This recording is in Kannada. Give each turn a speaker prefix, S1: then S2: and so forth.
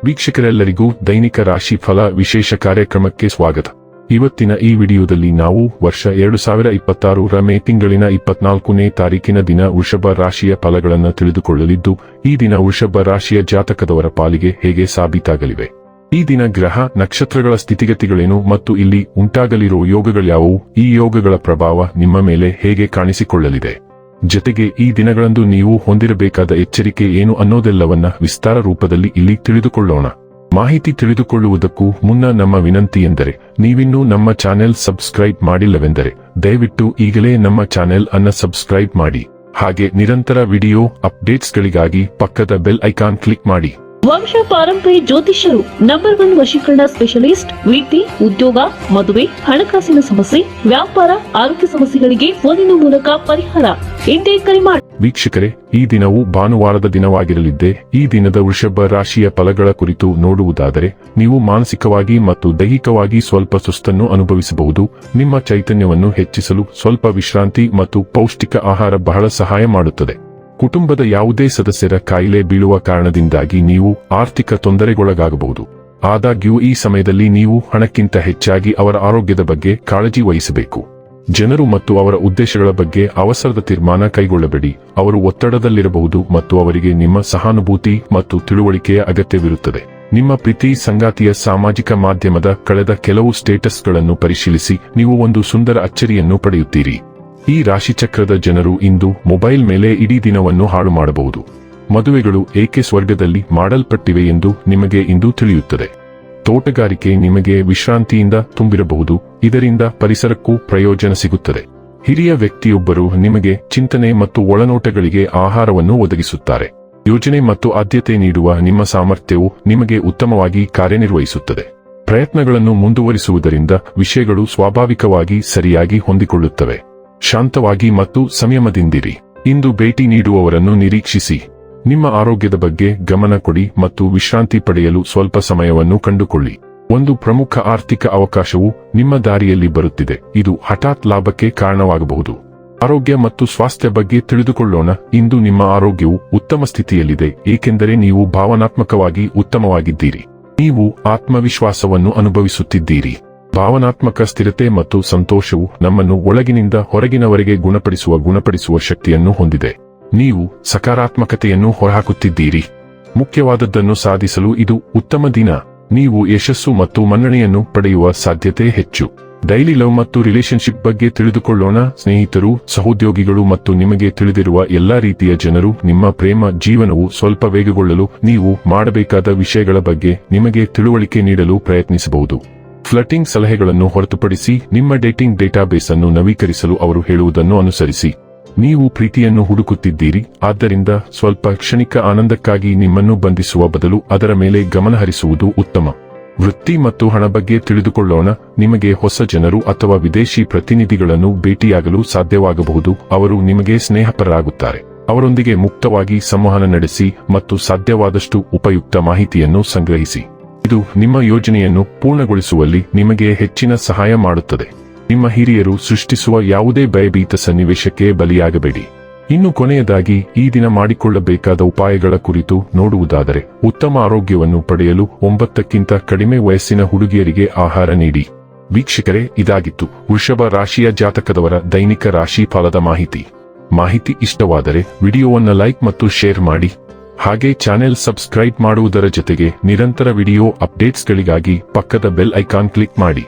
S1: ವೀಕ್ಷಕರೆಲ್ಲರಿಗೂ ದೈನಿಕ ರಾಶಿ ಫಲ ವಿಶೇಷ ಕಾರ್ಯಕ್ರಮಕ್ಕೆ ಸ್ವಾಗತ. ಇವತ್ತಿನ ಈ ವಿಡಿಯೋದಲ್ಲಿ ನಾವು ವರ್ಷ 2026 ಮೇ ತಿಂಗಳಿನ 24ನೇ ತಾರೀಕಿನ ದಿನ ವೃಷಭ ರಾಶಿಯ ಫಲಗಳನ್ನು ತಿಳಿದುಕೊಳ್ಳಲಿದ್ದು, ಈ ದಿನ ವೃಷಭ ರಾಶಿಯ ಜಾತಕದವರ ಪಾಲಿಗೆ ಹೇಗೆ ಸಾಬೀತಾಗಲಿವೆ, ಈ ದಿನ ಗ್ರಹ ನಕ್ಷತ್ರಗಳ ಸ್ಥಿತಿಗತಿಗಳೇನು ಮತ್ತು ಇಲ್ಲಿ ಉಂಟಾಗಲಿರುವ ಯೋಗಗಳ್ಯಾವುವು, ಈ ಯೋಗಗಳ ಪ್ರಭಾವ ನಿಮ್ಮ ಮೇಲೆ ಹೇಗೆ ಕಾಣಿಸಿಕೊಳ್ಳಲಿದೆ, ಜೊತೆಗೆ ಈ ದಿನಗಳಂದು ನೀವು ಹೊಂದಿರಬೇಕಾದ ಎಚ್ಚರಿಕೆ ಏನು ಅನ್ನೋದೆಲ್ಲವನ್ನ ವಿಸ್ತಾರ ರೂಪದಲ್ಲಿ ಇಲ್ಲಿ ತಿಳಿದುಕೊಳ್ಳೋಣ. ಮಾಹಿತಿ ತಿಳಿದುಕೊಳ್ಳುವುದಕ್ಕೂ ಮುನ್ನ ನಮ್ಮ ವಿನಂತಿ ಎಂದರೆ, ನೀವಿನ್ನೂ ನಮ್ಮ ಚಾನೆಲ್ ಸಬ್ಸ್ಕ್ರೈಬ್ ಮಾಡಿಲ್ಲವೆಂದರೆ ದಯವಿಟ್ಟು ಈಗಲೇ ನಮ್ಮ ಚಾನೆಲ್ ಅನ್ನು ಸಬ್ಸ್ಕ್ರೈಬ್ ಮಾಡಿ. ಹಾಗೆ ನಿರಂತರ ವಿಡಿಯೋ ಅಪ್ಡೇಟ್ಸ್ಗಳಿಗಾಗಿ ಪಕ್ಕದ ಬೆಲ್ ಐಕಾನ್ ಕ್ಲಿಕ್ ಮಾಡಿ.
S2: ವಂಶ ಪಾರಂಪರ್ಯ ಜ್ಯೋತಿಷ್ಯರು ನಂಬರ್ 1 ವಶೀಕರಣ ಸ್ಪೆಷಲಿಸ್ಟ್. ವಿದ್ಯೆ, ಉದ್ಯೋಗ, ಮದುವೆ, ಹಣಕಾಸಿನ ಸಮಸ್ಯೆ, ವ್ಯಾಪಾರ, ಆರೋಗ್ಯ ಸಮಸ್ಯೆಗಳಿಗೆ ಫೋನಿನ ಮೂಲಕ ಪರಿಹಾರ. ಇಂದೇ ಕರೆ ಮಾಡಿ.
S1: ವೀಕ್ಷಕರೇ, ಈ ದಿನವು ಭಾನುವಾರದ ದಿನವಾಗಿರಲಿದ್ದೆ. ಈ ದಿನದ ವೃಷಭ ರಾಶಿಯ ಫಲಗಳ ಕುರಿತು ನೋಡುವುದಾದರೆ, ನೀವು ಮಾನಸಿಕವಾಗಿ ಮತ್ತು ದೈಹಿಕವಾಗಿ ಸ್ವಲ್ಪ ಸುಸ್ತನ್ನು ಅನುಭವಿಸಬಹುದು. ನಿಮ್ಮ ಚೈತನ್ಯವನ್ನು ಹೆಚ್ಚಿಸಲು ಸ್ವಲ್ಪ ವಿಶ್ರಾಂತಿ ಮತ್ತು ಪೌಷ್ಟಿಕ ಆಹಾರ ಬಹಳ ಸಹಾಯ ಮಾಡುತ್ತದೆ. ಕುಟುಂಬದ ಯಾವುದೇ ಸದಸ್ಯರ ಕಾಯಿಲೆ ಬೀಳುವ ಕಾರಣದಿಂದಾಗಿ ನೀವು ಆರ್ಥಿಕ ತೊಂದರೆಗೊಳಗಾಗಬಹುದು. ಆದಾಗ್ಯೂ ಈ ಸಮಯದಲ್ಲಿ ನೀವು ಹಣಕ್ಕಿಂತ ಹೆಚ್ಚಾಗಿ ಅವರ ಆರೋಗ್ಯದ ಬಗ್ಗೆ ಕಾಳಜಿ ವಹಿಸಬೇಕು. ಜನರು ಮತ್ತು ಅವರ ಉದ್ದೇಶಗಳ ಬಗ್ಗೆ ಅವಸರದ ತೀರ್ಮಾನ ಕೈಗೊಳ್ಳಬೇಡಿ. ಅವರು ಒತ್ತಡದಲ್ಲಿರಬಹುದು ಮತ್ತು ಅವರಿಗೆ ನಿಮ್ಮ ಸಹಾನುಭೂತಿ ಮತ್ತು ತಿಳುವಳಿಕೆಯ ಅಗತ್ಯವಿರುತ್ತದೆ. ನಿಮ್ಮ ಪ್ರೀತಿ ಸಂಗಾತಿಯ ಸಾಮಾಜಿಕ ಮಾಧ್ಯಮದ ಕಳೆದ ಕೆಲವು ಸ್ಟೇಟಸ್ಗಳನ್ನು ಪರಿಶೀಲಿಸಿ ನೀವು ಒಂದು ಸುಂದರ ಅಚ್ಚರಿಯನ್ನು ಪಡೆಯುತ್ತೀರಿ. ಈ ರಾಶಿಚಕ್ರದ ಜನರು ಇಂದು ಮೊಬೈಲ್ ಮೇಲೆ ಇಡೀ ದಿನವನ್ನು ಹಾಳು ಮಾಡಬಹುದು. ಮದುವೆಗಳು ಏಕೆ ಸ್ವರ್ಗದಲ್ಲಿ ಮಾಡಲ್ಪಟ್ಟಿವೆ ಎಂದು ನಿಮಗೆ ಇಂದು ತಿಳಿಯುತ್ತದೆ. ತೋಟಗಾರಿಕೆ ನಿಮಗೆ ವಿಶ್ರಾಂತಿಯಿಂದ ತುಂಬಿರಬಹುದು, ಇದರಿಂದ ಪರಿಸರಕ್ಕೂ ಪ್ರಯೋಜನ ಸಿಗುತ್ತದೆ. ಹಿರಿಯ ವ್ಯಕ್ತಿಯೊಬ್ಬರು ನಿಮಗೆ ಚಿಂತನೆ ಮತ್ತು ಒಳನೋಟಗಳಿಗೆ ಆಹಾರವನ್ನು ಒದಗಿಸುತ್ತಾರೆ. ಯೋಜನೆ ಮತ್ತು ಆದ್ಯತೆ ನೀಡುವ ನಿಮ್ಮ ಸಾಮರ್ಥ್ಯವು ನಿಮಗೆ ಉತ್ತಮವಾಗಿ ಕಾರ್ಯನಿರ್ವಹಿಸುತ್ತದೆ. ಪ್ರಯತ್ನಗಳನ್ನು ಮುಂದುವರಿಸುವುದರಿಂದ ವಿಷಯಗಳು ಸ್ವಾಭಾವಿಕವಾಗಿ ಸರಿಯಾಗಿ ಹೊಂದಿಕೊಳ್ಳುತ್ತವೆ. ಶಾಂತವಾಗಿ ಮತ್ತು ಸಂಯಮದಿಂದಿರಿ. ಇಂದು ಭೇಟಿ ನೀಡುವವರನ್ನು ನಿರೀಕ್ಷಿಸಿ. ನಿಮ್ಮ ಆರೋಗ್ಯದ ಬಗ್ಗೆ ಗಮನ ಕೊಡಿ ಮತ್ತು ವಿಶ್ರಾಂತಿ ಪಡೆಯಲು ಸ್ವಲ್ಪ ಸಮಯವನ್ನು ಕಂಡುಕೊಳ್ಳಿ. ಒಂದು ಪ್ರಮುಖ ಆರ್ಥಿಕ ಅವಕಾಶವು ನಿಮ್ಮ ದಾರಿಯಲ್ಲಿ ಬರುತ್ತಿದೆ. ಇದು ಹಠಾತ್ ಲಾಭಕ್ಕೆ ಕಾರಣವಾಗಬಹುದು. ಆರೋಗ್ಯ ಮತ್ತು ಸ್ವಾಸ್ಥ್ಯ ಬಗ್ಗೆ ತಿಳಿದುಕೊಳ್ಳೋಣ. ಇಂದು ನಿಮ್ಮ ಆರೋಗ್ಯವು ಉತ್ತಮ ಸ್ಥಿತಿಯಲ್ಲಿದೆ, ಏಕೆಂದರೆ ನೀವು ಭಾವನಾತ್ಮಕವಾಗಿ ಉತ್ತಮವಾಗಿದ್ದೀರಿ. ನೀವು ಆತ್ಮವಿಶ್ವಾಸವನ್ನು ಅನುಭವಿಸುತ್ತಿದ್ದೀರಿ. ಭಾವನಾತ್ಮಕ ಸ್ಥಿರತೆ ಮತ್ತು ಸಂತೋಷವು ನಮ್ಮನ್ನು ಒಳಗಿನಿಂದ ಹೊರಗಿನವರೆಗೆ ಗುಣಪಡಿಸುವ ಶಕ್ತಿಯನ್ನು ಹೊಂದಿದೆ. ನೀವು ಸಕಾರಾತ್ಮಕತೆಯನ್ನು ಹೊರಹಾಕುತ್ತಿದ್ದೀರಿ. ಮುಖ್ಯವಾದದ್ದನ್ನು ಸಾಧಿಸಲು ಇದು ಉತ್ತಮ ದಿನ. ನೀವು ಯಶಸ್ಸು ಮತ್ತು ಮನ್ನಣೆಯನ್ನು ಪಡೆಯುವ ಸಾಧ್ಯತೆ ಹೆಚ್ಚು. ಡೈಲಿ ಲವ್ ಮತ್ತು ರಿಲೇಶನ್ಶಿಪ್ ಬಗ್ಗೆ ತಿಳಿದುಕೊಳ್ಳೋಣ. ಸ್ನೇಹಿತರು, ಸಹೋದ್ಯೋಗಿಗಳು ಮತ್ತು ನಿಮಗೆ ತಿಳಿದಿರುವ ಎಲ್ಲಾ ರೀತಿಯ ಜನರು, ನಿಮ್ಮ ಪ್ರೇಮ ಜೀವನವು ಸ್ವಲ್ಪ ವೇಗಗೊಳ್ಳಲು ನೀವು ಮಾಡಬೇಕಾದ ವಿಷಯಗಳ ಬಗ್ಗೆ ನಿಮಗೆ ತಿಳುವಳಿಕೆ ನೀಡಲು ಪ್ರಯತ್ನಿಸಬಹುದು. ಫ್ಲರ್ಟಿಂಗ್ ಸಲಹೆಗಳನ್ನು ಹೊರತುಪಡಿಸಿ ನಿಮ್ಮ ಡೇಟಿಂಗ್ ಡೇಟಾಬೇಸ್ ಅನ್ನು ನವೀಕರಿಸಲು ಅವರು ಹೇಳುವುದನ್ನು ಅನುಸರಿಸಿ. ನೀವು ಪ್ರೀತಿಯನ್ನು ಹುಡುಕುತ್ತಿದ್ದೀರಿ, ಆದ್ದರಿಂದ ಸ್ವಲ್ಪ ಕ್ಷಣಿಕ ಆನಂದಕ್ಕಾಗಿ ನಿಮ್ಮನ್ನು ಬಂಧಿಸುವ ಬದಲು ಅದರ ಮೇಲೆ ಗಮನಹರಿಸುವುದು ಉತ್ತಮ. ವೃತ್ತಿ ಮತ್ತು ಹಣ ಬಗ್ಗೆ ತಿಳಿದುಕೊಳ್ಳೋಣ. ನಿಮಗೆ ಹೊಸ ಜನರು ಅಥವಾ ವಿದೇಶಿ ಪ್ರತಿನಿಧಿಗಳನ್ನು ಭೇಟಿಯಾಗಲು ಸಾಧ್ಯವಾಗಬಹುದು. ಅವರು ನಿಮಗೆ ಸ್ನೇಹಪರರಾಗುತ್ತಾರೆ. ಅವರೊಂದಿಗೆ ಮುಕ್ತವಾಗಿ ಸಂವಹನ ನಡೆಸಿ ಮತ್ತು ಸಾಧ್ಯವಾದಷ್ಟು ಉಪಯುಕ್ತ ಮಾಹಿತಿಯನ್ನು ಸಂಗ್ರಹಿಸಿ. ಇದು ನಿಮ್ಮ ಯೋಜನೆಯನ್ನು ಪೂರ್ಣಗೊಳಿಸುವಲ್ಲಿ ನಿಮಗೆ ಹೆಚ್ಚಿನ ಸಹಾಯ ಮಾಡುತ್ತದೆ. ನಿಮ್ಮ ಹಿರಿಯರು ಸೃಷ್ಟಿಸುವ ಯಾವುದೇ ಭಯಭೀತ ಸನ್ನಿವೇಶಕ್ಕೆ ಬಲಿಯಾಗಬೇಡಿ. ಇನ್ನು ಕೊನೆಯದಾಗಿ ಈ ದಿನ ಮಾಡಿಕೊಳ್ಳಬೇಕಾದ ಉಪಾಯಗಳ ಕುರಿತು ನೋಡುವುದಾದರೆ, ಉತ್ತಮ ಆರೋಗ್ಯವನ್ನು ಪಡೆಯಲು 9ಕ್ಕಿಂತ ಕಡಿಮೆ ವಯಸ್ಸಿನ ಹುಡುಗಿಯರಿಗೆ ಆಹಾರ ನೀಡಿ. ವೀಕ್ಷಕರೇ, ಇದಾಗಿತ್ತು ವೃಷಭ ರಾಶಿಯ ಜಾತಕದವರ ದೈನಿಕ ರಾಶಿ ಫಲದ ಮಾಹಿತಿ ಇಷ್ಟವಾದರೆ ವಿಡಿಯೋವನ್ನು ಲೈಕ್ ಮತ್ತು ಶೇರ್ ಮಾಡಿ. ಹಾಗೆ ಚಾನೆಲ್ ಸಬ್ಸ್ಕ್ರೈಬ್ ಮಾಡುವುದರ ಜೊತೆಗೆ ನಿರಂತರ ವಿಡಿಯೋ ಅಪ್ಡೇಟ್ಸ್ಗಳಿಗಾಗಿ ಪಕ್ಕದ ಬೆಲ್ ಐಕಾನ್ ಕ್ಲಿಕ್ ಮಾಡಿ.